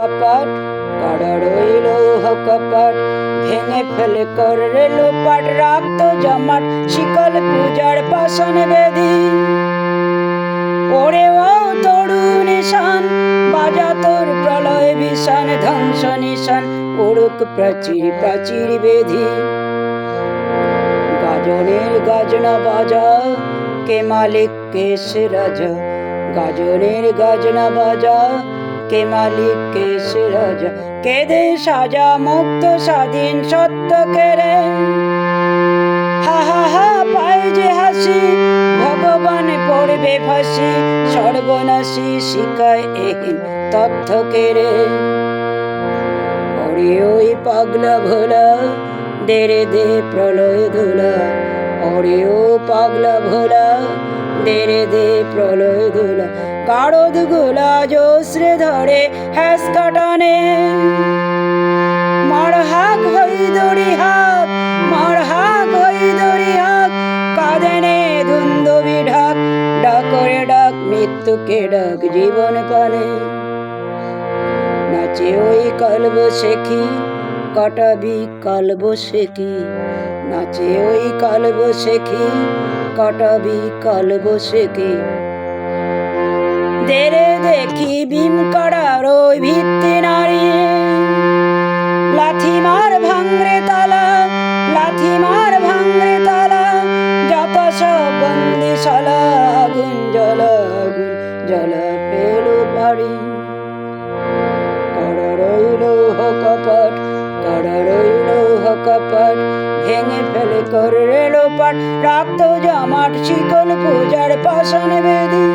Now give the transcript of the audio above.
কপাট কড়া রইল কপাট ভেঙে ফেলে করে লোপাট রাখতো জমাট শিকল পূজার পাষাণ বেদি ওরে ও তরুণ নিশান বাজা তোর প্রলয় বিষান ধ্বংস নিশান ওরক প্রাচীর প্রাচীর বেধি গাজনের গাজনা বাজা কে মালিক কে সে রাজা গাজনের গাজনা বাজা কে মালিক কে সে রাজা কে দে সাজা মুক্ত স্বাধীন সত্য কেড়ে হা হা হা পায় যে হাসি ভগবান পড়বে ফাঁসি সর্বনাশী শিকায় এহীন তথ্য কেড়ে ওরে ওই পাগলা ভোলা দেরে দে প্রলয় ধুলা ওরে ও পাগলা ভোলা দেরে দে প্রলয় ধুলা কারদ গোলা জোসরে ধরে হ্যাস কাটানে মার হাক হই দড়ি হাক মার হাক হই দড়ি হাক কাঁদেনে ধুন্দবি ঢাক ডাকরে ডাক মৃত্যুকে ডাক জীবন পানে নাচে ওই কালব শেখি কাটাবি কালব শেখি নাচে ওই কালব শেখি কাটাবি কালব শেখি দেরে দেখি ভীম কাড়ার ওই ভিত্তি নাড়িয়ে লাথি মার ভাঙরে তালা লাথি মার ভাঙরে তালা যত সব বন্দিশালা আগুন জ্বালা ফেলো বাড়ি কড়া রইল কপাট কড়া রইল কপাট ভেঙে ফেলে করে লোপাট রাখতো জমাট শিকল পূজার পাষাণ বেদি।